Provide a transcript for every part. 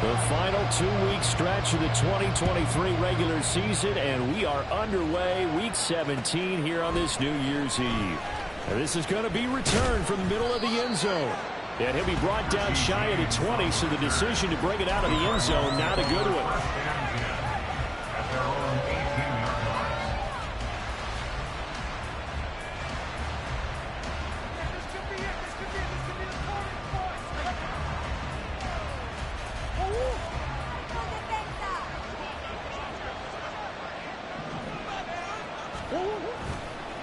The final 2-week stretch of the 2023 regular season, and we are underway week 17 here on this New Year's Eve. And this is going to be returned from the middle of the end zone. And he'll be brought down shy of the 20, so the decision to bring it out of the end zone, not a good one.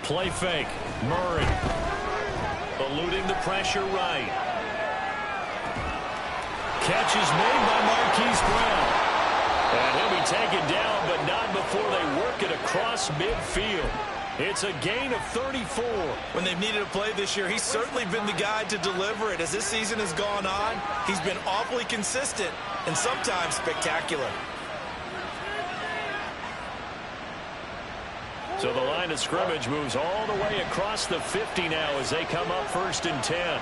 Play fake. Murray. Eluding the pressure right. Catch is made by Marquise Brown. And he'll be taken down, but not before they work it across midfield. It's a gain of 34. When they've needed a play this year, he's certainly been the guy to deliver it. As this season has gone on, he's been awfully consistent and sometimes spectacular. So the line of scrimmage moves all the way across the 50 now as they come up 1st and 10.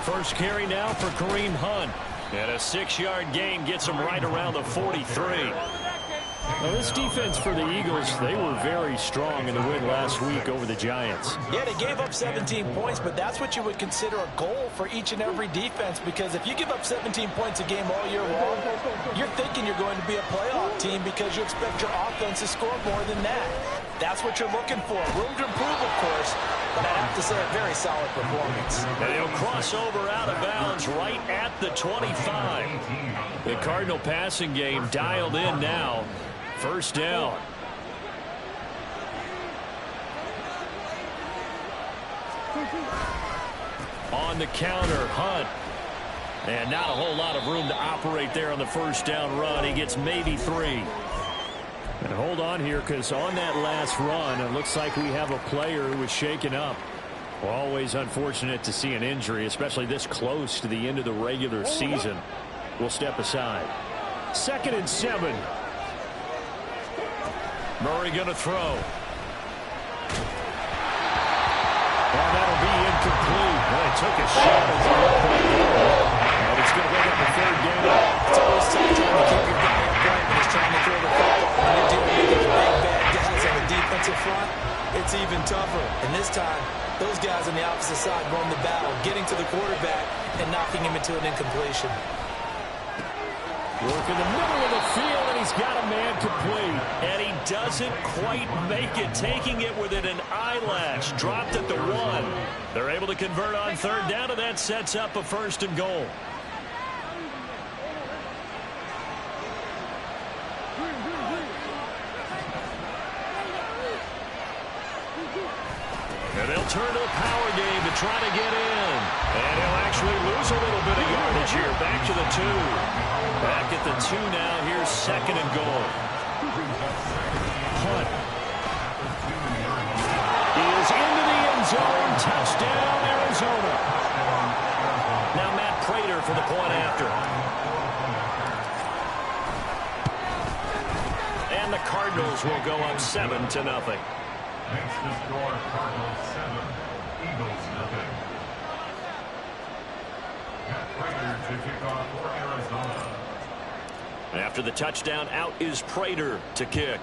First carry now for Kareem Hunt. And a 6-yard gain gets him right around the 43. Now this defense for the Eagles, they were very strong in the win last week over the Giants. Yeah, they gave up 17 points, but that's what you would consider a goal for each and every defense, because if you give up 17 points a game all year long, you're thinking you're going to be a playoff team because you expect your offense to score more than that. That's what you're looking for. Room to improve, of course, but I have to say a very solid performance. And he'll cross over out of bounds right at the 25. The Cardinal passing game dialed in now. First down. On the counter, Hunt. And not a whole lot of room to operate there on the first down run. He gets maybe 3. And hold on here, because on that last run, it looks like we have a player who was shaken up. Well, always unfortunate to see an injury, especially this close to the end of the regular season. We'll step aside. 2nd and 7. Murray going to throw. And that'll be incomplete. Well, he took a shot as he opened the goal. And it's going to bring up the 3rd down. It's always tough trying to keep your guy upright when he's trying to throw the football. When you're dealing with those big, bad guys on the defensive front, it's even tougher. And this time, those guys on the opposite side won the battle, getting to the quarterback and knocking him into an incompletion. Work in the middle of the field, and he's got a man complete. And he doesn't quite make it, taking it within an eyelash. Dropped at the 1. They're able to convert on 3rd down, and that sets up a 1st and goal. And they'll turn to the power game to try to get in. And he'll actually lose a little bit of yardage here. Back to the 2. Back at the 2 now. Here's 2nd and goal. Hunt is into the end zone. Touchdown, Arizona. Now Matt Prater for the point after. And the Cardinals will go up 7-0. Makes the score Cardinals 7, Eagles 0. Matt Prater to kick off for Arizona. After the touchdown, out is Prater to kick.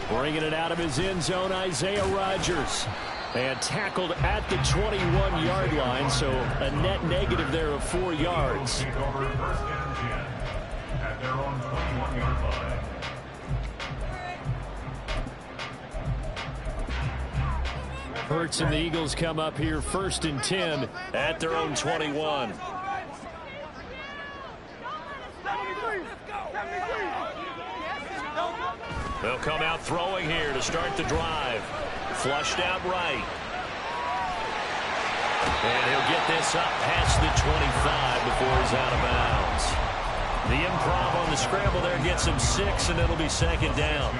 Bringing it out of his end zone, Isaiah Rodgers. And tackled at the 21-yard line, so a net negative there of 4 yards. Take over 1st and 10 at their own 21-yard line. Hurts and the Eagles come up here 1st and 10 at their own 21. They'll come out throwing here to start the drive. Flushed out right. And he'll get this up past the 25 before he's out of bounds. The improv on the scramble there gets him 6, and it'll be 2nd down.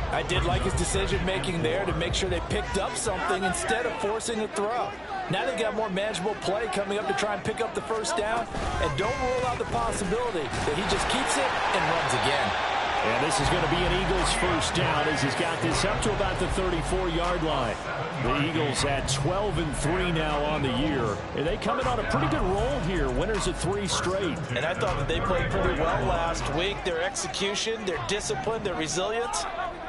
I did like his decision-making there to make sure they picked up something instead of forcing a throw. Now they've got more manageable play coming up to try and pick up the 1st down, and don't rule out the possibility that he just keeps it and runs again. And this is going to be an Eagles first down as he's got this up to about the 34-yard line. The Eagles at 12-3 now on the year. And they come in on a pretty good roll here. Winners of 3 straight. And I thought that they played pretty well last week. Their execution, their discipline, their resilience,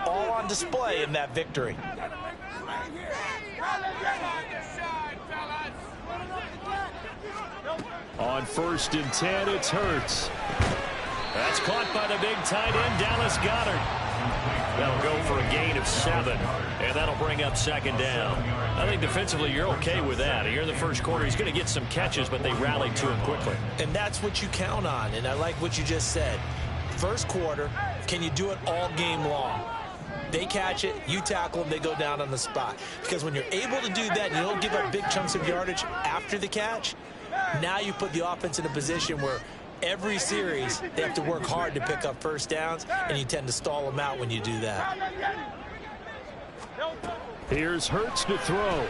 all on display in that victory. On 1st and 10, it's Hurts. That's caught by the big tight end, Dallas Goedert. That'll go for a gain of 7, and that'll bring up 2nd down. I think defensively you're okay with that. Here in the first quarter, he's going to get some catches, but they rallied to him quickly. And that's what you count on, and I like what you just said. First quarter, can you do it all game long? They catch it, you tackle them, they go down on the spot. Because when you're able to do that and you don't give up big chunks of yardage after the catch, now you put the offense in a position where every series they have to work hard to pick up first downs, and you tend to stall them out when you do that. Here's Hurts to throw.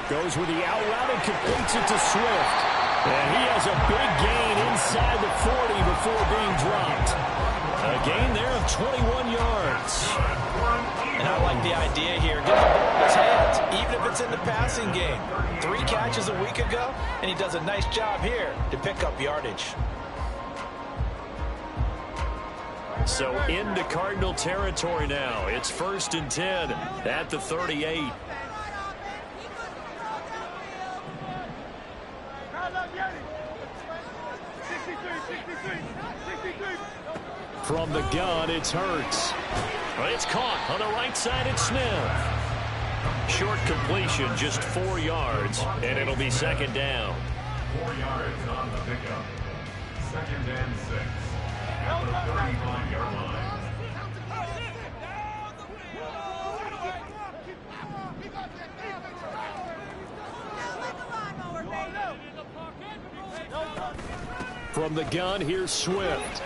Goes with the out route and completes it to Swift. And he has a big gain inside the 40 before being dropped. A gain there of 21 yards. And I like the idea here. Get the ball in his hands, even if it's in the passing game. 3 catches a week ago, and he does a nice job here to pick up yardage. So into Cardinal territory now. It's 1st and 10 at the 38. From the gun, it's Hurts. It's caught on the right side. It's Smith. Short completion, just 4 yards, and it'll be 2nd down. 4 yards on the pickup. 2nd and 6 at the 35-yard line. From the gun, here's Swift.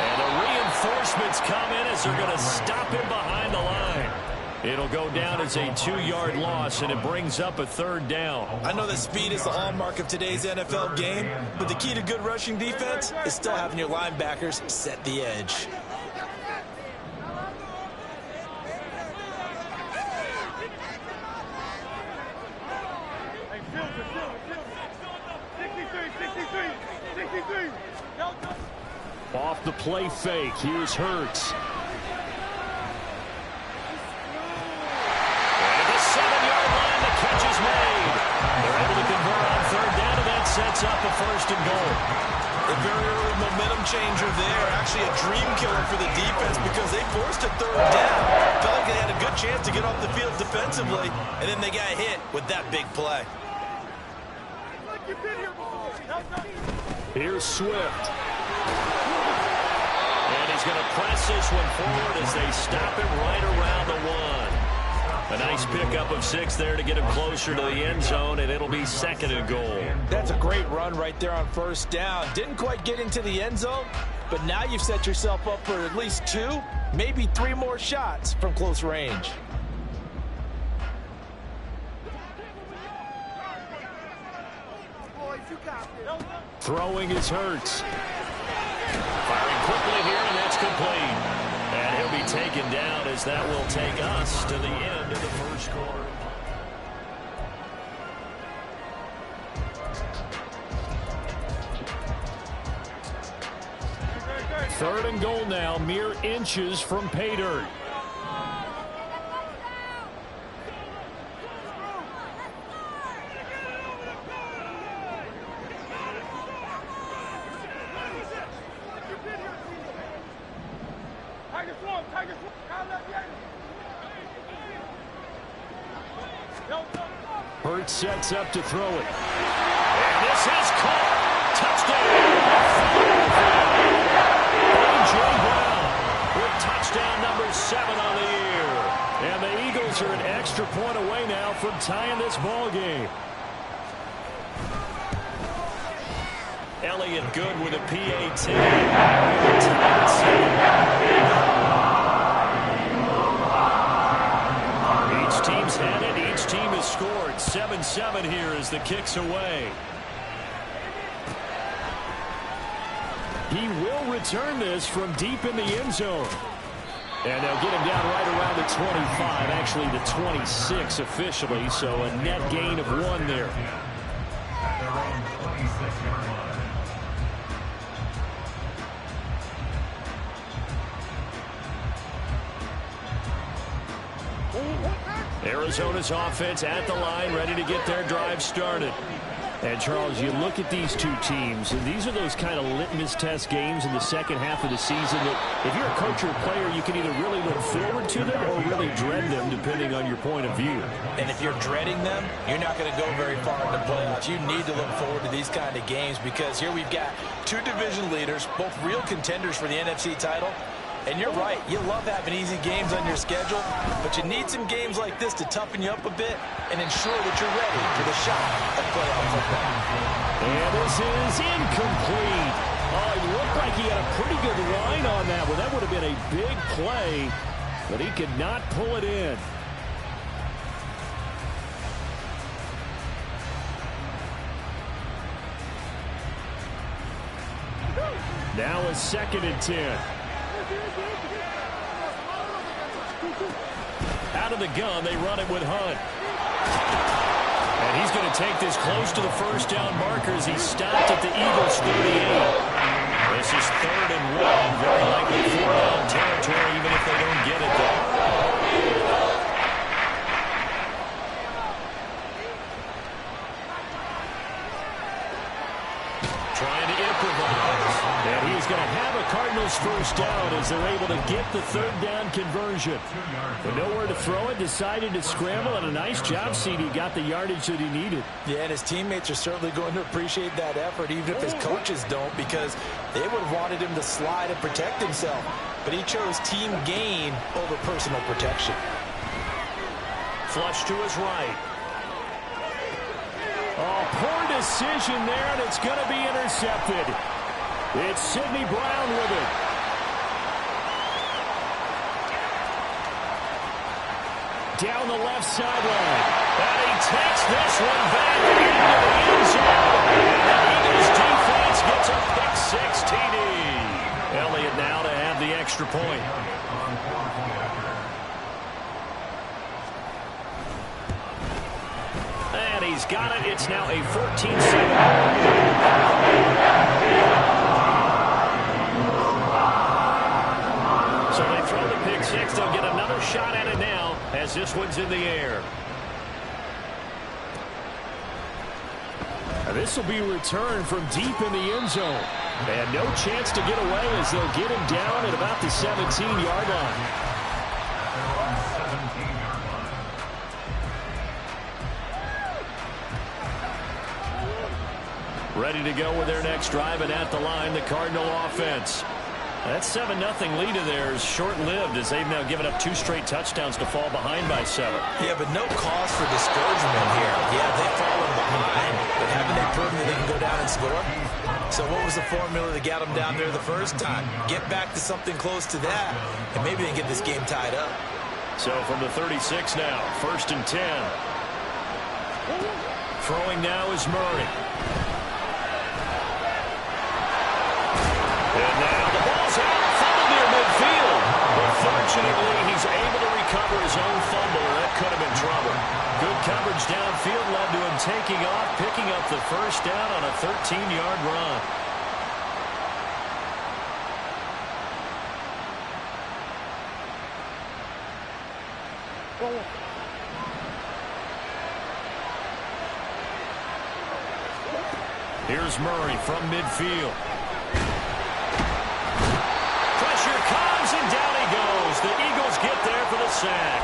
And the reinforcements come in as they're going to stop him behind the line. It'll go down as a 2-yard loss, and it brings up a 3rd down. I know that speed is the hallmark of today's NFL game, but the key to good rushing defense is still having your linebackers set the edge. Off the play fake, here's Hurts. And at the 7-yard line, the catch is made. They're able to convert on 3rd down, and that sets up a 1st and goal. A very early momentum changer there. Actually a dream killer for the defense because they forced a 3rd down. Felt like they had a good chance to get off the field defensively, and then they got hit with that big play. Here's Swift. And he's going to press this one forward as they stop him right around the 1. A nice pickup of 6 there to get him closer to the end zone, and it'll be 2nd and goal. That's a great run right there on 1st down. Didn't quite get into the end zone, but now you've set yourself up for at least 2, maybe 3 more shots from close range. Throwing is Hurts. Firing quickly here, and that's complete. And he'll be taken down as that will take us to the end of the first quarter. Third and goal now, mere inches from pay dirt. Hurts sets up to throw it. And this is caught. Touchdown. A.J. Brown with touchdown number 7 on the year. And the Eagles are an extra point away now from tying this ball game. Elliott good with a PAT. Each team's had it. Each team has scored. 7-7 here as the kick's away. He will return this from deep in the end zone. And they'll get him down right around the 25, actually the 26 officially, so a net gain of 1 there. At their own 26-yard line. Arizona's offense at the line, ready to get their drive started. And, Charles, you look at these two teams, and these are those kind of litmus test games in the second half of the season that if you're a coach or a player, you can either really look forward to them or really dread them, depending on your point of view. And if you're dreading them, you're not going to go very far in the playoffs. You need to look forward to these kind of games because here we've got two division leaders, both real contenders for the NFC title. And you're right, you love having easy games on your schedule, but you need some games like this to toughen you up a bit and ensure that you're ready for the shot at playoff football. And this is incomplete. Oh, it looked like he had a pretty good line on that one. That would have been a big play, but he could not pull it in. Now a 2nd and 10. Out of the gun, they run it with Hunt. And he's going to take this close to the first down marker as he stopped at the Eagles' 38. This is 3rd and 1. Very likely 4-down territory, even if they don't get it there. Trying to improvise. And he's going to have a Cardinals first down as they're able to get the 3rd down conversion. But nowhere to throw it, decided to scramble, and a nice job, CD. Got the yardage that he needed. Yeah, and his teammates are certainly going to appreciate that effort, even if his coaches don't, because they would have wanted him to slide and protect himself. But he chose team gain over personal protection. Flush to his right. Oh, poor decision there, and it's going to be intercepted. It's Sidney Brown with it. Down the left sideline. And he takes this one back into the end zone. And the Eagles defense gets a pick-6 TD. Elliott now to have the extra point. And he's got it. It's now a 14-7. So they throw the pick-6. They'll get another shot at it now as this one's in the air. Now this will be returned from deep in the end zone. And no chance to get away as they'll get him down at about the 17-yard line. Ready to go with their next drive, and at the line, the Cardinal offense. That 7-0 lead of theirs short-lived as they've now given up 2 straight touchdowns to fall behind by 7. Yeah, but no cause for discouragement here. Yeah, they've fallen behind, but haven't they proven that they can go down and score? So what was the formula that got them down there the first time? Get back to something close to that, and maybe they can get this game tied up. So from the 36 now, 1st and 10. Throwing now is Murray. And now the ball's out, fumble near midfield. But fortunately, he's able to recover his own fumble, or that could have been trouble. Good coverage downfield led to him taking off, picking up the first down on a 13-yard run. Here's Murray from midfield. Pressure comes, and down he goes. The Eagles get there for the sack.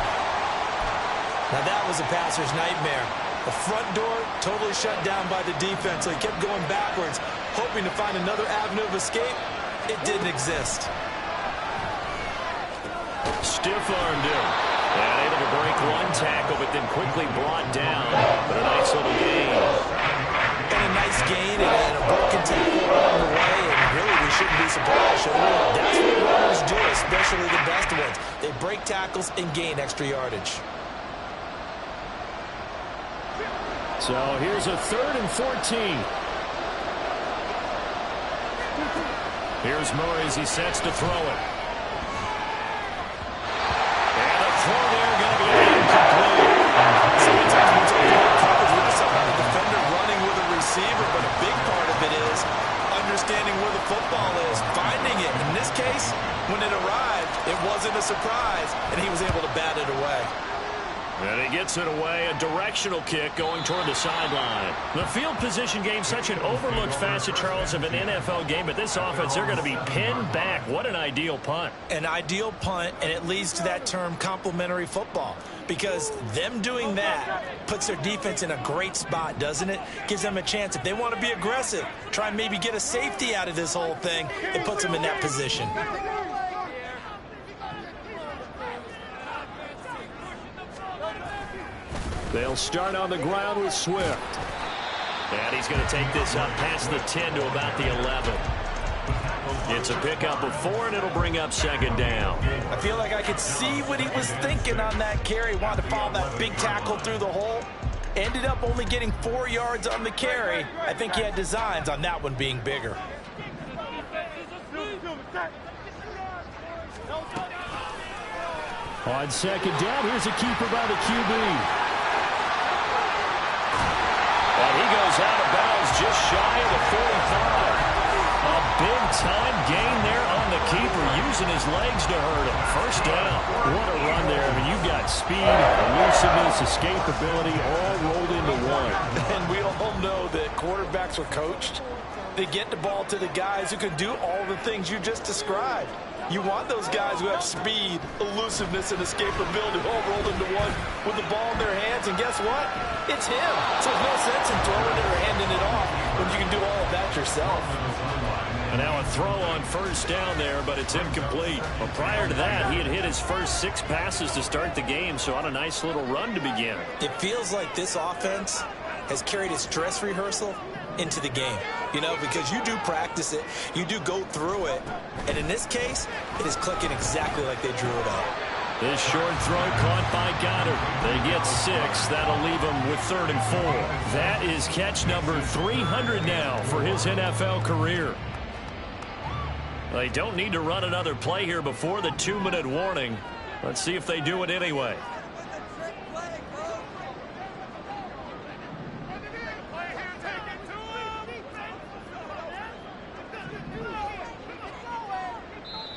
Now that was a passer's nightmare. The front door totally shut down by the defense, so he kept going backwards, hoping to find another avenue of escape. It didn't exist. Stiff-armed him. And able to break one tackle, but then quickly brought down. But a nice little gain. And a nice gain and a broken tackle along the way. And really, we shouldn't be surprised, should we? That's what runners do, especially the best ones. They break tackles and gain extra yardage. So here's a 3rd and 14. Here's Murray as he sets to throw it. And a throw there going to be incomplete. Sometimes we're talking about coverage. We just have a defender running with a receiver, but a big part of it is understanding where the football is, finding it. In this case, when it arrived, it wasn't a surprise, and he was able to bat it away. And he gets it away, a directional kick going toward the sideline. The field position game, such an overlooked facet, Charles, of an NFL game, but this offense, they're going to be pinned back. What an ideal punt. An ideal punt, and it leads to that term complementary football, because them doing that puts their defense in a great spot, doesn't it? Gives them a chance. If they want to be aggressive, try and maybe get a safety out of this whole thing, it puts them in that position. They'll start on the ground with Swift. And he's going to take this up past the 10 to about the 11. It's a pickup of 4, and it'll bring up second down. I feel like I could see what he was thinking on that carry. He wanted to follow that big tackle through the hole. Ended up only getting 4 yards on the carry. I think he had designs on that one being bigger. On second down, here's a keeper by the QB. And he goes out of bounds just shy of the 45. A big-time gain there on the keeper, using his legs to hurt him. First down. What a run there. I mean, you've got speed, elusiveness, escapability, all rolled into one. And we all know that quarterbacks are coached. They get the ball to the guys who can do all the things you just described. You want those guys who have speed, elusiveness, and escapability all rolled into one with the ball in their hands. And guess what? It's him. So there's no sense in throwing it or handing it off when you can do all of that yourself. And now a throw on first down there, but it's incomplete. But prior to that, he had hit his first 6 passes to start the game, so on a nice little run to begin. It feels like this offense has carried its dress rehearsal into the game, you know, because you do practice it, you do go through it, and in this case, it is clicking exactly like they drew it up. This short throw caught by Goddard. They get 6. That'll leave them with 3rd and 4. That is catch number 300 now for his NFL career. They don't need to run another play here before the 2-minute warning. Let's see if they do it anyway.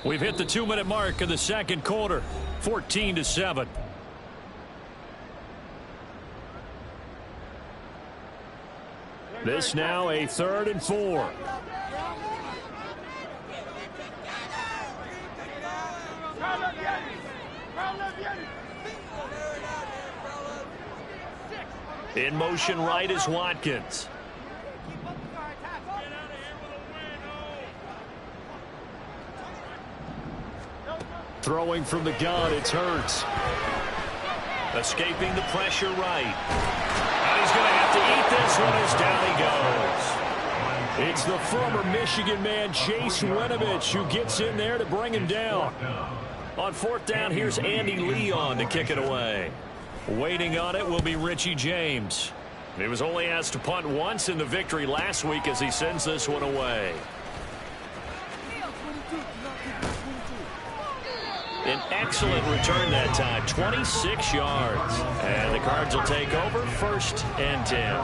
We've hit the 2-minute mark of the second quarter, 14-7. This now a 3rd and 4. In motion right is Watkins. Throwing from the gun, it's Hurts. Escaping the pressure right. And he's going to have to eat this one as down he goes. It's the former Michigan man, Chase Winovich, who gets in there to bring him down. On 4th down, here's Andy Leon to kick it away. Waiting on it will be Richie James. He was only asked to punt once in the victory last week as he sends this one away. An excellent return that time, 26 yards. And the Cards will take over, 1st and 10.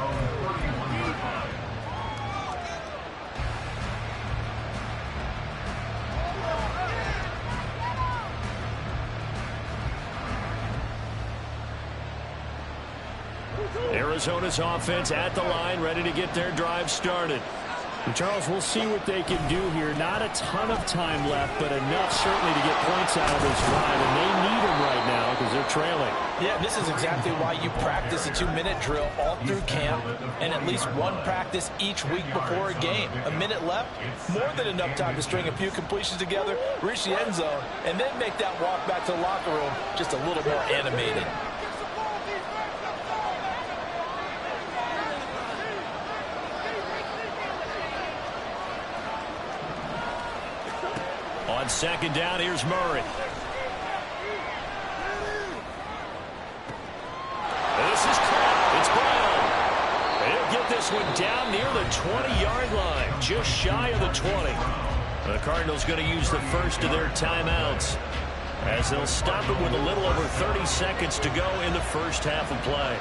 Arizona's offense at the line, ready to get their drive started. And Charles, we'll see what they can do here. Not a ton of time left, but enough certainly to get points out of this drive, and they need them right now because they're trailing. Yeah, this is exactly why you practice a 2-minute drill all through camp and at least one practice each week before a game. A minute left, more than enough time to string a few completions together, reach the end zone, and then make that walk back to the locker room just a little more animated. On second down, here's Murray. This is caught. It's Brown. He'll get this one down near the 20-yard line, just shy of the 20. The Cardinals going to use the first of their timeouts, as they'll stop it with a little over 30 seconds to go in the first half of play.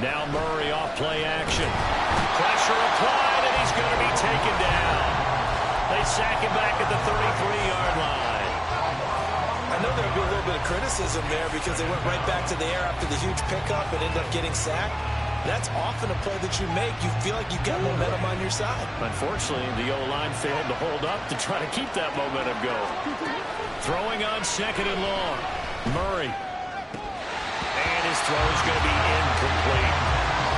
Now Murray off play action. Pressure applied, and he's going to be taken down. They sack him back at the 33-yard line. I know there'll be a little bit of criticism there because they went right back to the air after the huge pickup and ended up getting sacked. That's often a play that you make. You feel like you've got momentum on your side. Unfortunately, the O-line failed to hold up to try to keep that momentum going. Throwing on second and long. Murray. And his throw is going to be incomplete.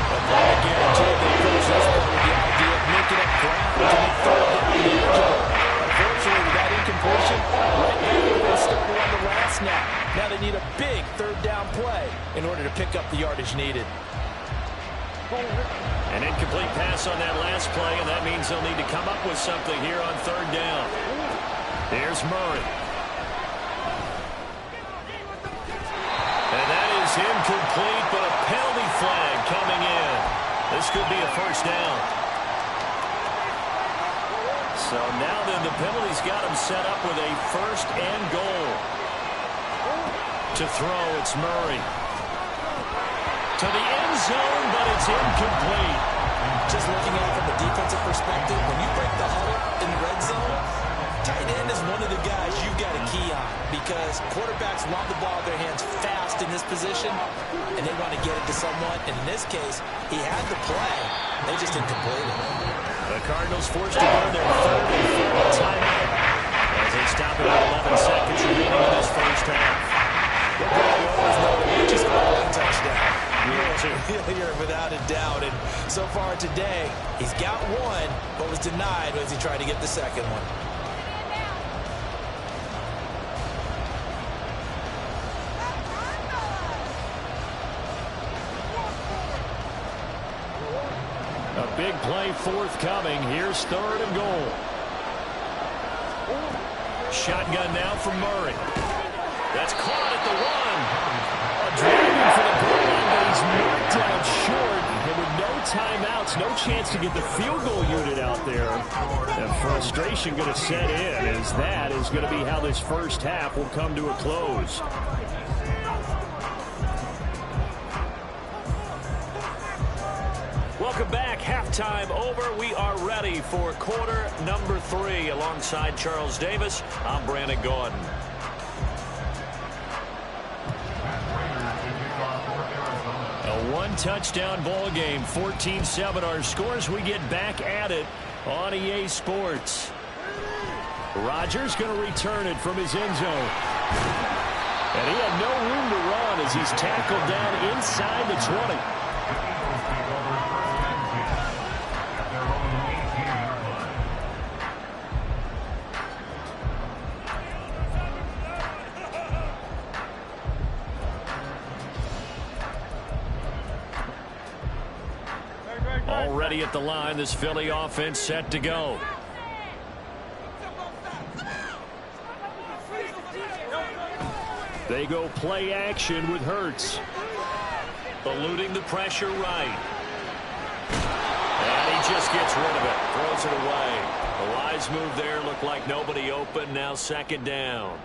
But then again, too, they approach this one with the idea of making up ground to make third down manageable. Unfortunately, with that incompletion, right now they stumble on the last snap. Now they need a big third down play in order to pick up the yardage needed. An incomplete pass on that last play, and that means they'll need to come up with something here on third down. Here's Murray. And that is incomplete, but a penalty flag coming in. This could be a first down. So now then the penalty's got him set up with a first and goal. To throw, it's Murray. To the end zone, but it's incomplete. Just looking at it from a defensive perspective, when you break the huddle in the red zone, tight end is one of the guys you've got to key on because quarterbacks want the ball in their hands fast in this position, and they want to get it to someone. And in this case, he had the play. They just didn't complete it. The Cardinals forced to burn their third and final timeout as they stop it at 11 seconds remaining in this first half. The always know that we just got one touchdown. Here, without a doubt. And so far today, he's got one, but was denied as he tried to get the second one. A big play forthcoming. Here's third and goal. Shotgun now from Murray. That's caught at the one. Driving for the goal line, but he's knocked out short. And with no timeouts, no chance to get the field goal unit out there. And frustration going to set in, as that is going to be how this first half will come to a close. Welcome back. Halftime over. We are ready for quarter number 3. Alongside Charles Davis, I'm Brandon Gordon. A one-touchdown ball game, 14-7 our scores. We get back at it on EA Sports. Rodgers going to return it from his end zone. And he had no room to run as he's tackled down inside the 20. Already at the line, this Philly offense set to go. They go play action with Hurts. Eluding the pressure right. And he just gets rid of it. Throws it away. The wise move there. Looked like nobody open. Now second down.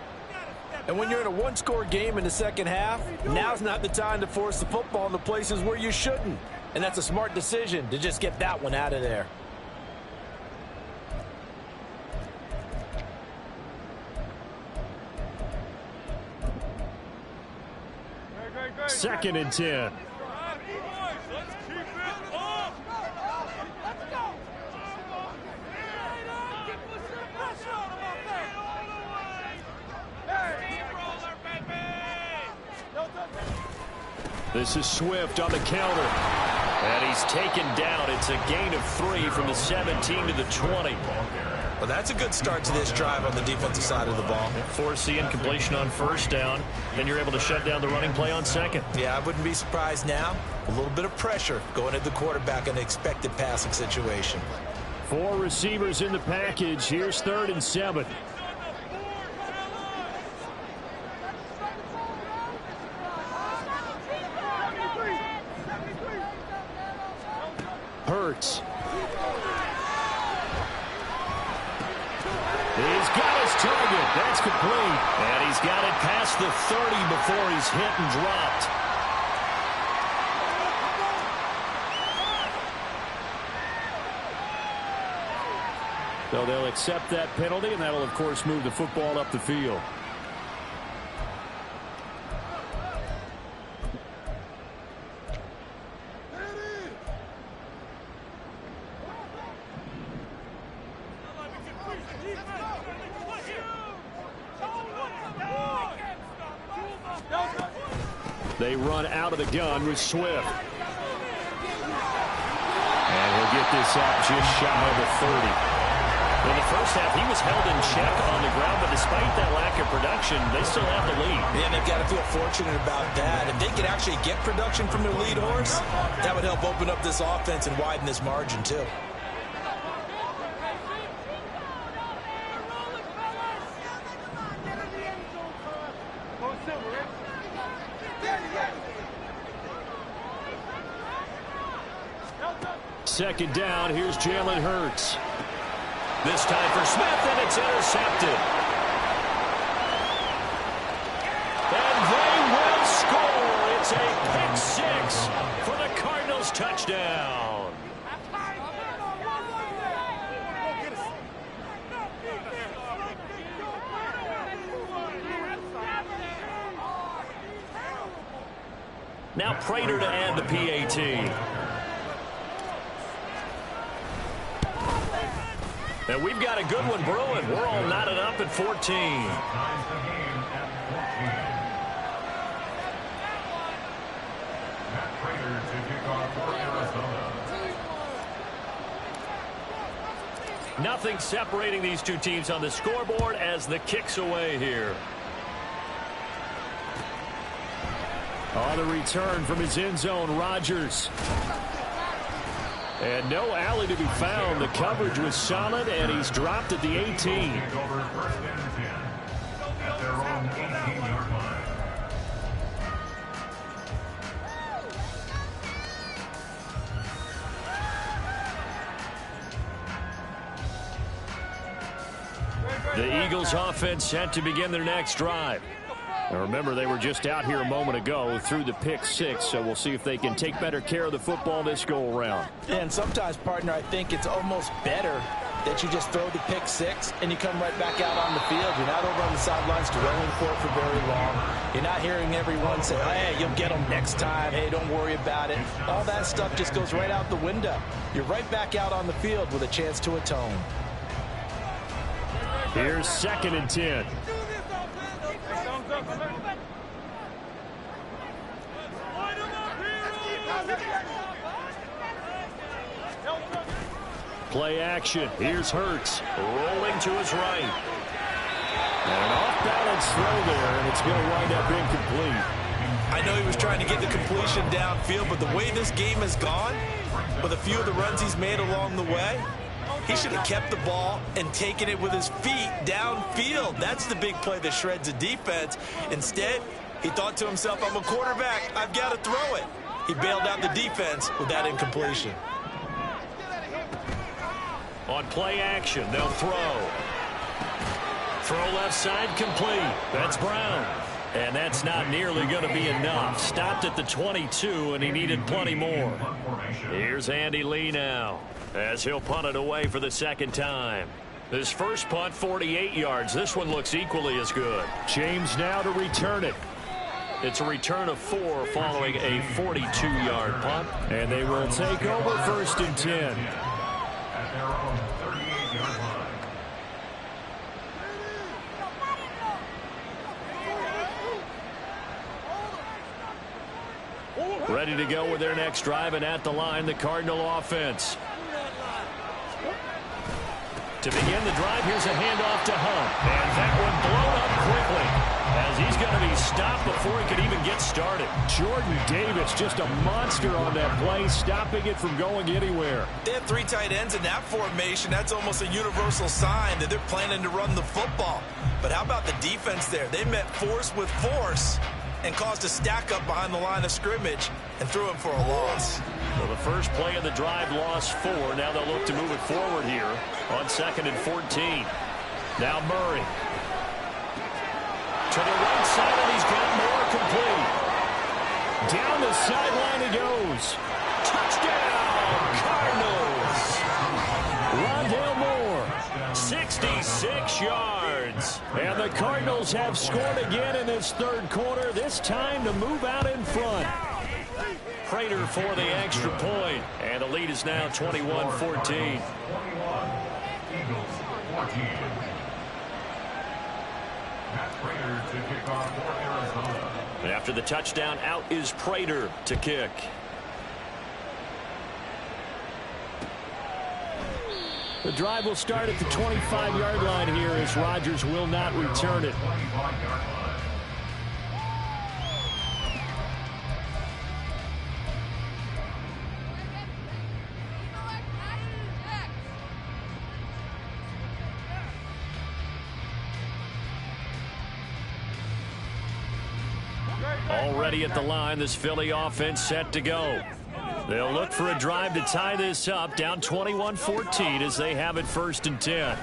And when you're in a one-score game in the second half, now's not the time to force the football in the places where you shouldn't. And that's a smart decision to just get that one out of there. Second and 10. This is Swift on the counter. And he's taken down. It's a gain of 3 from the 17 to the 20. Well, that's a good start to this drive on the defensive side of the ball. Force the incompletion on first down. Then you're able to shut down the running play on second. Yeah, I wouldn't be surprised now. A little bit of pressure going at the quarterback in an expected passing situation. 4 receivers in the package. Here's third and 7. Hurts. That's complete. And he's got it past the 30 before he's hit and dropped. So they'll accept that penalty, and that'll, of course, move the football up the field. They run out of the gun with Swift. And he'll get this up just shy of the 30. In the first half, he was held in check on the ground, but despite that lack of production, they still have the lead. Yeah, they've got to feel fortunate about that. If they could actually get production from their lead horse, that would help open up this offense and widen this margin, too. Second down, here's Jalen Hurts. This time for Smith, and it's intercepted. And they will score. It's a pick six for the Cardinals touchdown. Now Prater to add the PAT. And we've got a good one brewing. We're all knotted up at 14. Ties the game at 14. Matt Prater to kick off for Arizona. Nothing separating these two teams on the scoreboard as the kick's away here. On the return from his end zone, Rodgers. And no alley to be found. The coverage was solid, and he's dropped at the 18. Over first and 10 at their own 18-yard line. The Eagles offense set to begin their next drive. Now remember, they were just out here a moment ago through the pick six, so we'll see if they can take better care of the football this go around. And sometimes, partner, I think it's almost better that you just throw the pick six and you come right back out on the field. You're not over on the sidelines dwelling for it for very long. You're not hearing everyone say, hey, you'll get them next time. Hey, don't worry about it. All that stuff just goes right out the window. You're right back out on the field with a chance to atone. Here's 2nd and 10. Play action. Here's Hurts rolling to his right. And an off-balance throw there, and it's going to wind up incomplete. I know he was trying to get the completion downfield, but the way this game has gone, with a few of the runs he's made along the way, he should have kept the ball and taken it with his feet downfield. That's the big play that shreds a defense. Instead, he thought to himself, I'm a quarterback. I've got to throw it. He bailed out the defense with that incompletion. On play action, they'll throw. Throw left side complete. That's Brown. And that's not nearly going to be enough. Stopped at the 22, and he needed plenty more. Here's Andy Lee now, as he'll punt it away for the second time. His first punt, 48 yards. This one looks equally as good. James now to return it. It's a return of 4 following a 42-yard punt. And they will take over 1st and 10. At their own 38-yard line. Ready to go with their next drive, and at the line, the Cardinal offense. To begin the drive, here's a handoff to Hunt. And that one blown up quickly, as he's going to be stopped before he could even get started. Jordan Davis, just a monster on that play, stopping it from going anywhere. They have 3 tight ends in that formation. That's almost a universal sign that they're planning to run the football. But how about the defense there? They met force with force and caused a stack up behind the line of scrimmage and threw him for a loss. Well, the first play of the drive lost 4. Now they'll look to move it forward here on 2nd and 14. Now Murray. the sideline he goes. Touchdown, Cardinals. Rondale Moore, 66 yards. And the Cardinals have scored again in this third quarter, this time to move out in front. Prater for the extra point, and the lead is now 21-14. Eagles 14. Matt Prater to kick off for Arizona. After the touchdown, out is Prater to kick. The drive will start at the 25-yard line here as Rodgers will not return it. Already at the line, this Philly offense set to go. They'll look for a drive to tie this up, down 21-14 as they have it 1st and 10.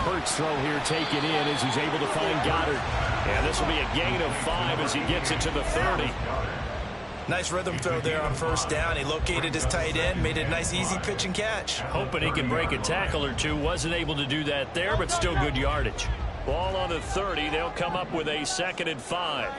Hurts throw here taken in as he's able to find Goddard. And this will be a gain of 5 as he gets it to the 30. Nice rhythm throw there on 1st down. He located his tight end, made it a nice easy pitch and catch. Hoping he can break a tackle or two. Wasn't able to do that there, but still good yardage. Ball on the 30. They'll come up with a 2nd and 5.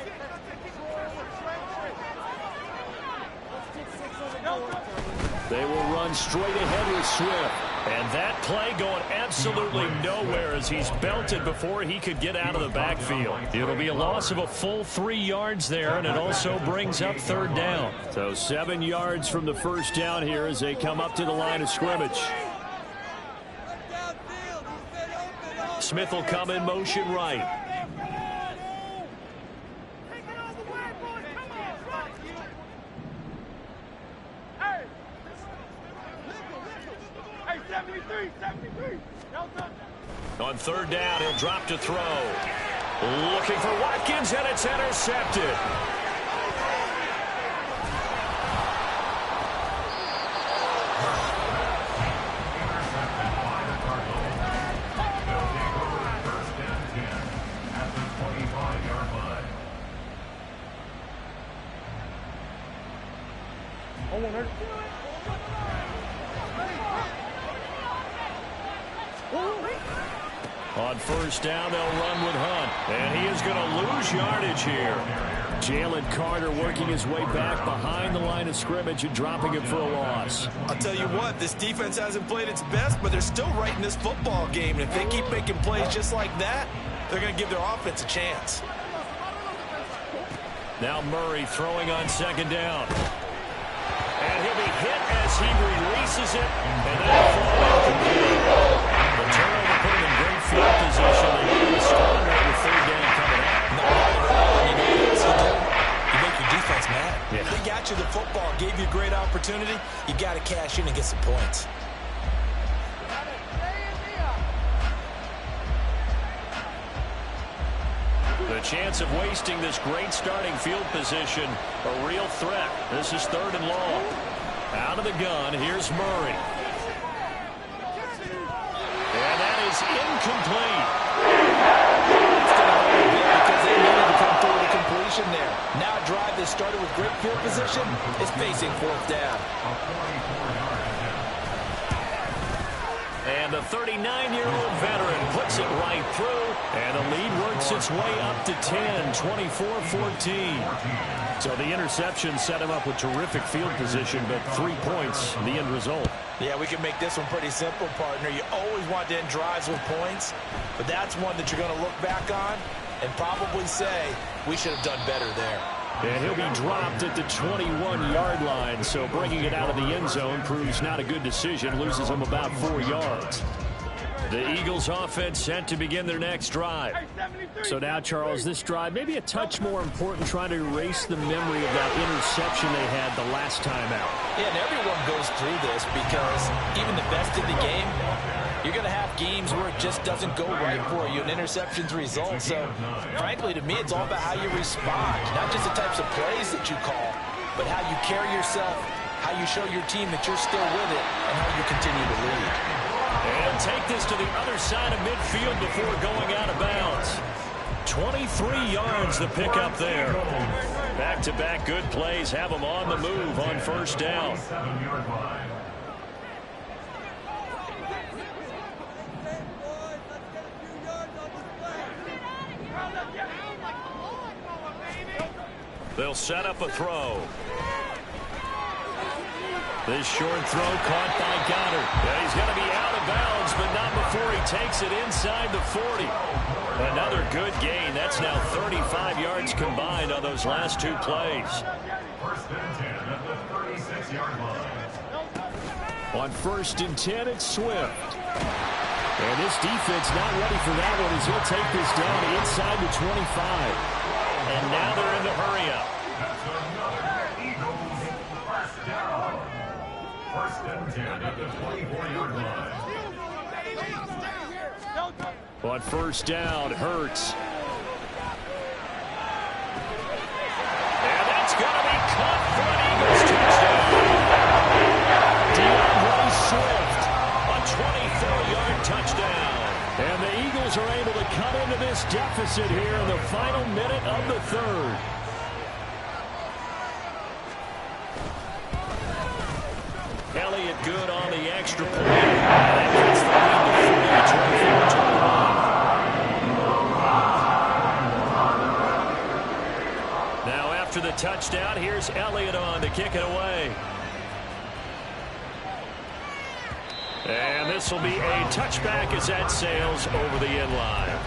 They will run straight ahead with Swift. And that play going absolutely nowhere as he's belted before he could get out of the backfield. It'll be a loss of a full 3 yards there, and it also brings up 3rd down. So 7 yards from the 1st down here as they come up to the line of scrimmage. Smith will come in motion right. On 3rd down, he'll drop to throw. Looking for Watkins, and it's intercepted. On 1st down, they'll run with Hunt. And he is going to lose yardage here. Jalen Carter working his way back behind the line of scrimmage and dropping it for a loss. I'll tell you what, this defense hasn't played its best, but they're still right in this football game. And if they keep making plays just like that, they're going to give their offense a chance. Now Murray throwing on 2nd down. And he'll be hit as he releases it. And that'll fall incomplete. The turnover put him in great field position. They respond with 3rd down coming up. You know what else you do? You make your defense mad. Yeah. They got you the football, gave you a great opportunity. You got to cash in and get some points. The chance of wasting this great starting field position, a real threat. This is 3rd and long. Out of the gun, here's Murray. And that is incomplete. Because they needed to come through the completion there. Now a drive that started with great field position is facing 4th down. And the 39-year-old veteran puts it right through. And the lead works its way up to 10, 24-14. So the interception set him up with terrific field position, but 3 points, the end result. Yeah, we can make this one pretty simple, partner. You always want to end drives with points, but that's one that you're going to look back on and probably say, we should have done better there. And he'll be dropped at the 21-yard line, so bringing it out of the end zone proves not a good decision, loses him about 4 yards. The Eagles offense set to begin their next drive. So now, Charles, this drive maybe a touch more important, trying to erase the memory of that interception they had the last time out. Yeah, and everyone goes through this because even the best in the game, you're going to have games where it just doesn't go right for you, and interceptions result. So, frankly, to me, it's all about how you respond, not just the types of plays that you call, but how you carry yourself, how you show your team that you're still with it, and how you continue to lead. And take this to the other side of midfield before going out of bounds. 23 yards to pick up there. Back-to-back good plays have them on the move on first down. 7-yard line. They'll set up a throw. This short throw caught by Goddard. Yeah, he's going to be out of bounds, but not before he takes it inside the 40. Another good gain. That's now 35 yards combined on those last two plays. First and 10 at the 36-yard line. On first and 10, it's Swift. And this defense not ready for that one as he'll take this down inside the 25. And now they're in the hurry up. That's another Eagles first down. First and 10 at the 24-yard line. On first down, Hurts. And that's going to be caught for an Eagles touchdown. DeAndre Swift, a 24-yard touchdown. And the Eagles are able to cut into this deficit here in the final minute of the third. Elliott good on the extra point. That gets the lead to 24-21. Now after the touchdown, here's Elliott on to kick it away. And this will be a touchback as that sails over the end line.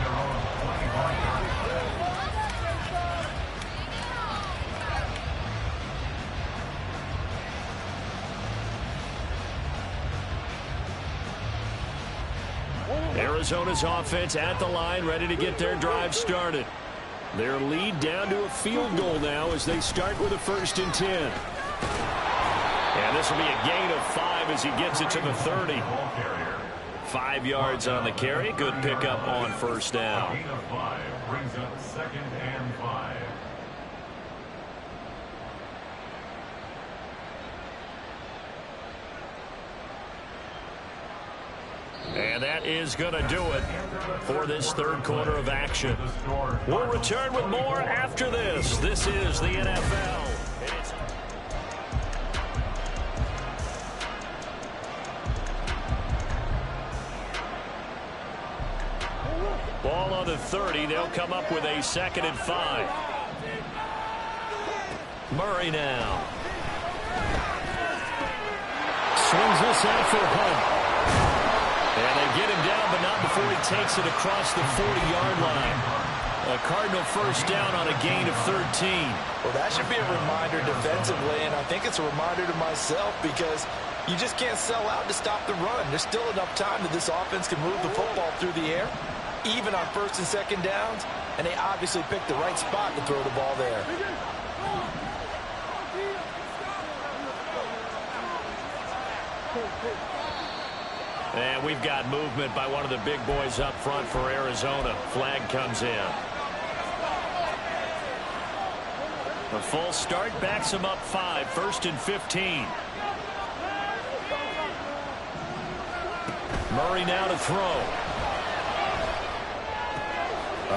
Arizona's offense at the line, ready to get their drive started. Their lead down to a field goal now as they start with a first and 10. And this will be a gain of 5 as he gets it to the 30. 5 yards on the carry. Good pickup on first down. Gain of 5 brings up second and 5. And that is going to do it for this third quarter of action. We'll return with more after this. This is the NFL. Ball on the 30. They'll come up with a second and 5. Murray now. Swings this out for Hunt. And they get him down, but not before he takes it across the 40-yard line. A Cardinal first down on a gain of 13. Well, that should be a reminder defensively, and I think it's a reminder to myself because you just can't sell out to stop the run. There's still enough time that this offense can move the football through the air, even on first and second downs, and they obviously picked the right spot to throw the ball there. And we've got movement by one of the big boys up front for Arizona. Flag comes in. A full start backs him up 5. First and 15. Murray now to throw.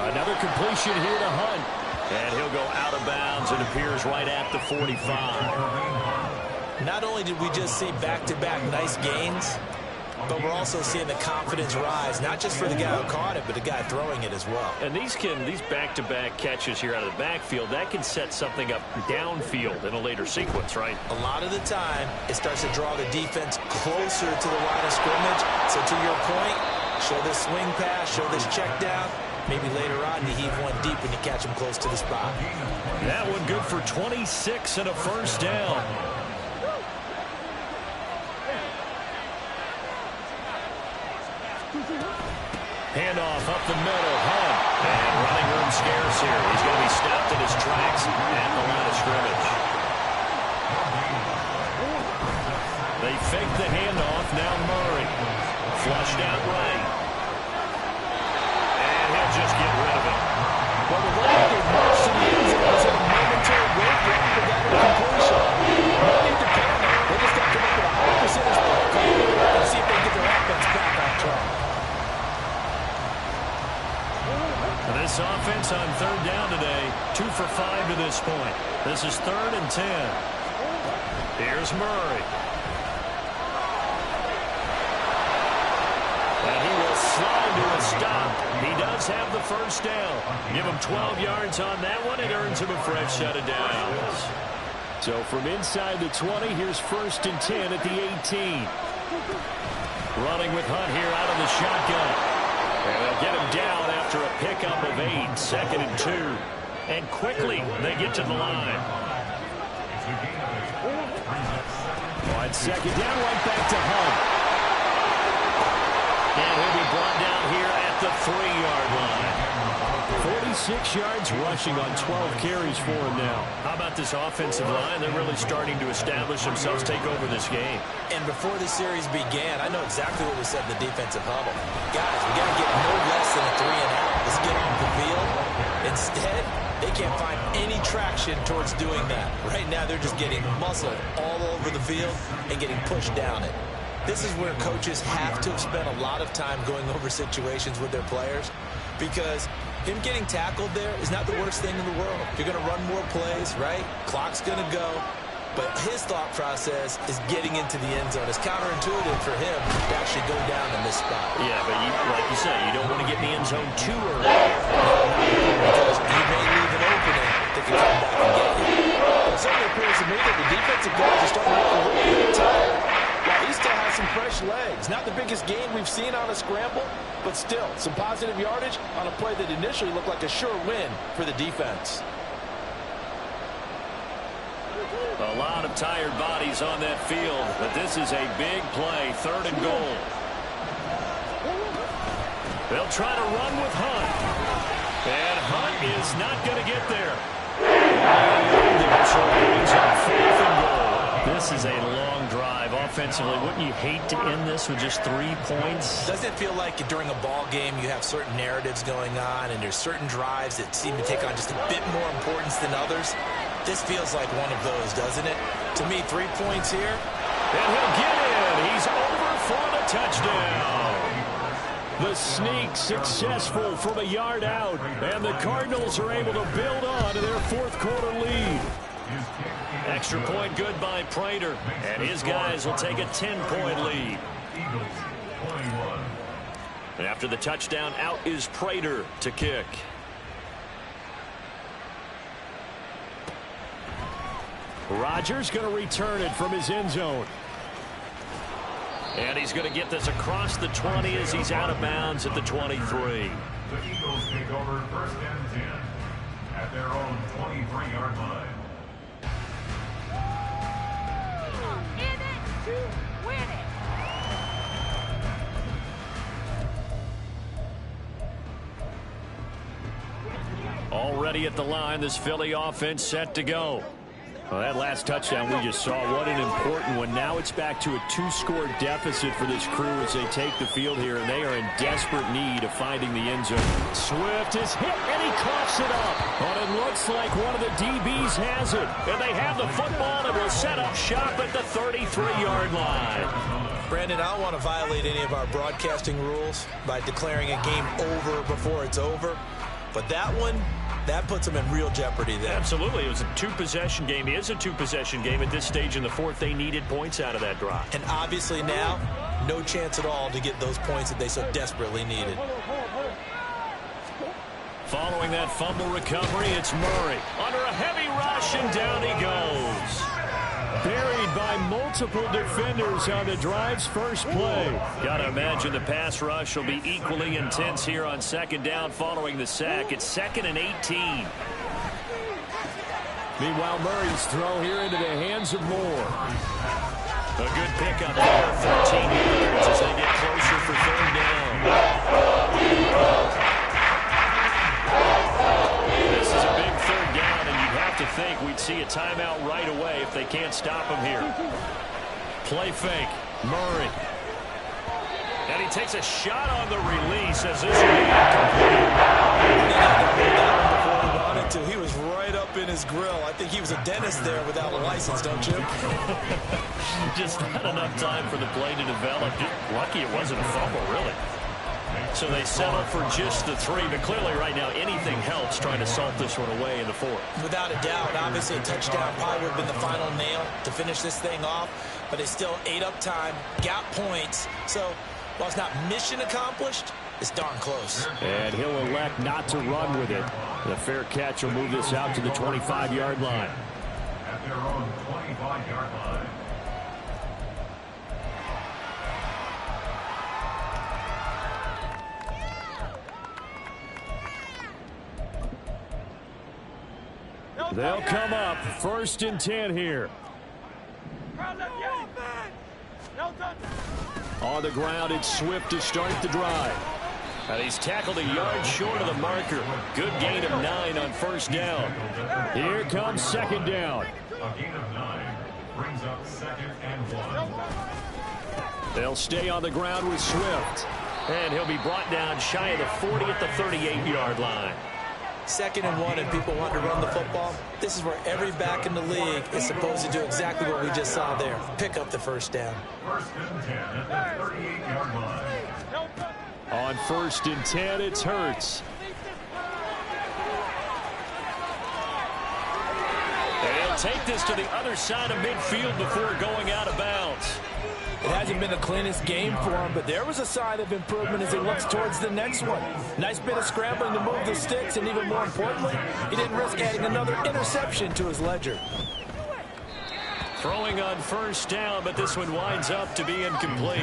Another completion here to Hunt. And he'll go out of bounds and appears right at the 45. Not only did we just see back-to-back nice gains, but we're also seeing the confidence rise, not just for the guy who caught it, but the guy throwing it as well. And these back-to-back catches here out of the backfield, that can set something up downfield in a later sequence, right? A lot of the time, it starts to draw the defense closer to the line of scrimmage. So to your point, show this swing pass, show this check down. Maybe later on you heave one deep when you catch him close to the spot. That one good for 26 and a first down. Handoff up the middle, Hunt. And running room scarce here. He's going to be stopped in his tracks at the line of scrimmage. They fake the handoff. Now Murray. Flushed out right. And he'll just get rid of it. Well, the way they marched to the end zone was a momentary wait for him to get a completion. No need to panic. They just got to come up with a high percentage ball call and see if they can get their offense back on track. This offense on third down today, 2 for 5 to this point. This is 3rd and 10. Here's Murray. And he will slide to a stop. He does have the first down. Give him 12 yards on that one. It earns him a fresh set of downs. So from inside the 20, here's 1st and 10 at the 18. Running with Hunt here out of the shotgun. And they'll get him down after a pickup of 8, 2nd and 2. And quickly, they get to the line. On 2nd down, right back to Hunt. And he'll be brought down here at the 3-yard line. 46 yards rushing on 12 carries for him now. How about this offensive line? They're really starting to establish themselves, take over this game. And before the series began, I know exactly what we said in the defensive huddle. Guys, we got to get no less than a 3-and-out. Let's get off the field. Instead, they can't find any traction towards doing that. Right now, they're just getting muscled all over the field and getting pushed down it. This is where coaches have to have spent a lot of time going over situations with their players, because him getting tackled there is not the worst thing in the world. You're going to run more plays, right? Clock's going to go. But his thought process is getting into the end zone. It's counterintuitive for him to actually go down in this spot. Yeah, but like you say, you don't want to get in the end zone too early. Because you may leave an opening that can come back and get you. It certainly appears to me that the defensive guys are starting to look a little bit tired. While he still has some fresh legs. Not the biggest gain we've seen on a scramble, but still some positive yardage on a play that initially looked like a sure win for the defense. A lot of tired bodies on that field, but this is a big play, 3rd and goal. They'll try to run with Hunt. And Hunt is not going to get there. So it brings up 4th and goal. This is a long drive offensively. Wouldn't you hate to end this with just 3 points? Doesn't it feel like during a ball game you have certain narratives going on and there's certain drives that seem to take on just a bit more importance than others? This feels like one of those, doesn't it? To me, 3 points here. And he'll get in. He's over for the touchdown. The sneak successful from a yard out. And the Cardinals are able to build on to their 4th quarter lead. Extra point good by Prater. And his guys will take a 10-point lead. And after the touchdown, out is Prater to kick. Rodgers going to return it from his end zone. And he's going to get this across the 20 as he's out of bounds at the 23. The Eagles take over 1st and 10 at their own 23-yard line. In it to win it. Already at the line, this Philly offense set to go. Well, that last touchdown we just saw, what an important one. Now it's back to a 2-score deficit for this crew as they take the field here, and they are in desperate need of finding the end zone. Swift is hit, and he coughs it up. But it looks like one of the DBs has it. And they have the football and will set up shop at the 33-yard line. Brandon, I don't want to violate any of our broadcasting rules by declaring a game over before it's over. But that one, that puts them in real jeopardy there. Absolutely. It was a 2-possession game. It is a 2-possession game at this stage in the 4th. They needed points out of that drive. And obviously now, no chance at all to get those points that they so desperately needed. Following that fumble recovery, it's Murray. Under a heavy rush, and down he goes. Buried by multiple defenders on the drive's first play. Got to imagine the pass rush will be equally intense here on 2nd down following the sack. It's 2nd and 18. Meanwhile, Murray's throw here into the hands of Moore. A good pickup there, 13 yards as they get closer for 3rd down. This is a big 3rd down, and you'd have to think we'd see a timeout right away if they can't stop him here. Play fake, Murray. And he takes a shot on the release as this will be incomplete. He was right up in his grill. I think he was a dentist there without a license, don't you? Just not enough time for the play to develop. Just lucky it wasn't a fumble, really. So they settle for just the 3, but clearly right now anything helps trying to salt this one away in the 4th. Without a doubt, obviously a touchdown probably would have been the final nail to finish this thing off, but they still ate up time, got points. So while it's not mission accomplished, it's darn close. And he'll elect not to run with it. The fair catch will move this out to the 25-yard line. At their own 25-yard line. They'll come up 1st and 10 here. On the ground, it's Swift to start the drive. And he's tackled a yard short of the marker. Good gain of 9 on 1st down. Here comes 2nd down. A gain of 9 brings up 2nd and 1. They'll stay on the ground with Swift. And he'll be brought down shy of the 40 at the 38-yard line. 2nd and 1 and people want to run the football. This is where every back in the league is supposed to do exactly what we just saw there. Pick up the 1st down. 1st and 10 at the 38-yard line. On 1st and 10, it's Hurts. They'll take this to the other side of midfield before going out of bounds. It hasn't been the cleanest game for him, but there was a sign of improvement as he looks towards the next one. Nice bit of scrambling to move the sticks, and even more importantly, he didn't risk adding another interception to his ledger. Throwing on 1st down, but this one winds up to be incomplete.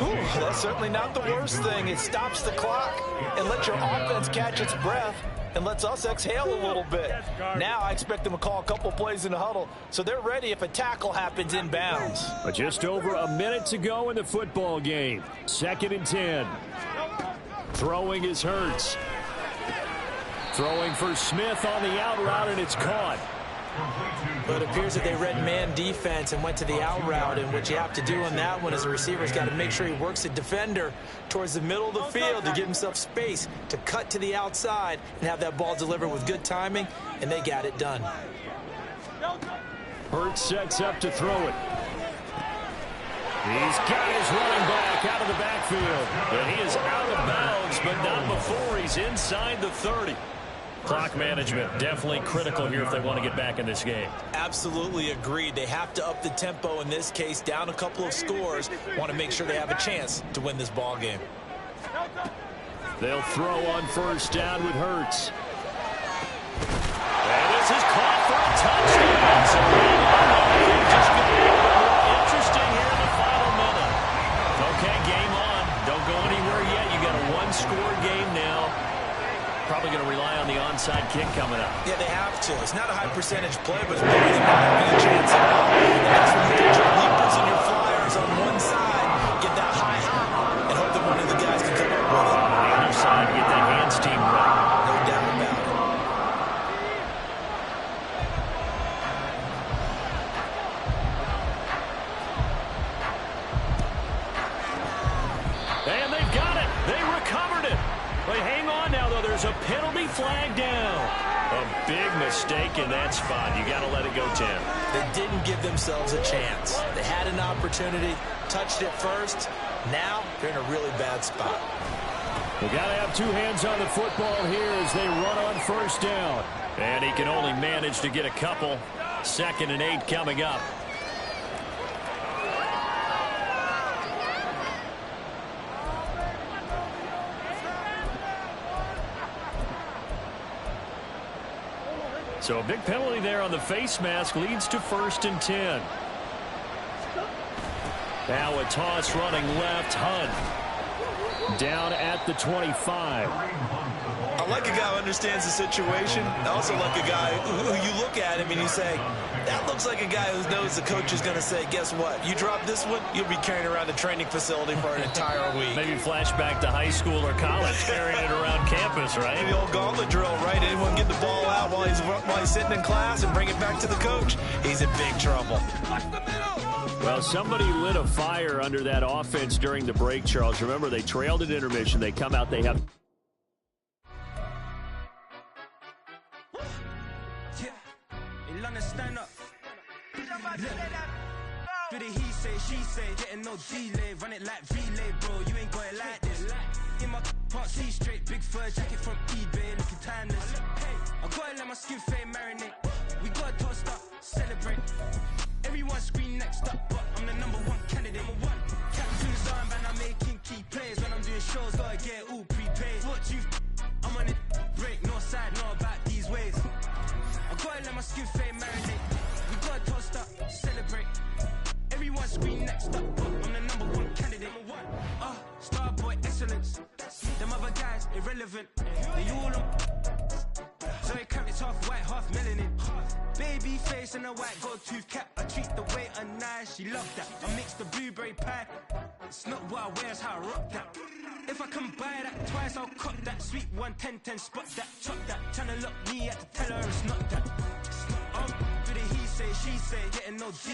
Ooh, that's certainly not the worst thing. It stops the clock and lets your offense catch its breath and lets us exhale a little bit. Now I expect them to call a couple plays in the huddle, so they're ready if a tackle happens in bounds. But just over a minute to go in the football game. 2nd and 10. Throwing is Hurts. Throwing for Smith on the out route, and it's caught. But it appears that they read man defense and went to the out route, and what you have to do on that one as a receiver's got to make sure he works the defender towards the middle of the field to give himself space to cut to the outside and have that ball delivered with good timing, and they got it done. Hurts sets up to throw it. He's got his running back out of the backfield. And he is out of bounds, but not before he's inside the 30. Clock management definitely critical here if they want to get back in this game. Absolutely agreed. They have to up the tempo in this case, down a couple of scores. Want to make sure they have a chance to win this ball game. They'll throw on 1st down with Hurts. And this is caught for a touchdown. So just going to be interesting here in the final minute. Okay, game on. Don't go anywhere yet. You got a one-score game now. Probably going to rely on the onside kick coming up. Yeah, they have to. It's not a high percentage play, but it's better than not having a chance at all. And that's when you get your leapers and your flyers on one side, get that high hop, and hope that one of the guys can come up with it. On the other side, get that hands team right. No doubt about it. And they've got it. They recovered it. But hang on now, though. There's a penalty flag down. A big mistake in that spot. You got to let it go, Tim. They didn't give themselves a chance. They had an opportunity, touched it first. Now they're in a really bad spot. We got to have two hands on the football here as they run on 1st down. And he can only manage to get a couple. 2nd and 8 coming up. So a big penalty there on the face mask leads to 1st and 10. Now a toss running left. Hunt down at the 25. I like a guy who understands the situation. I also like a guy who you look at him and you say, that looks like a guy who knows the coach is going to say, guess what? You drop this one, you'll be carrying around the training facility for an entire week. Maybe flashback to high school or college, carrying it around campus, right? The old gauntlet drill, right? Anyone get the ball out while he's sitting in class and bring it back to the coach? He's in big trouble. Well, somebody lit a fire under that offense during the break, Charles. Remember, they trailed at intermission. They come out, they have... Stand up. Do the he say, she say, getting no delay, run it like relay, bro, you ain't got it like this. In my can't see straight, big fur jacket from eBay, looking timeless. I gotta let my skin fade marinate. We gotta toast up, celebrate. Everyone scream next up, but I'm the #1 candidate. Captain's armband, I'm making key plays. When I'm doing shows, gotta get all prepaid. What you I'm on it, break, no side, not about these ways. I gotta let my skin fade marinate. We gotta toast up, celebrate. Everyone scream next up, but I'm the #1 candidate. Starboy excellence. Them other guys irrelevant. They all on. Zoe Kravitz half white, half melanin. Baby face and a white gold tooth cap. I treat the waiter nice, she love that. I mix the blueberry pie. It's not what I wear, it's how I rock that. If I can buy that twice, I'll cut that. Sweet 110, spot that, chop that. Tryna lock me, I had to tell her it's not that. For the he say, she say, getting no D.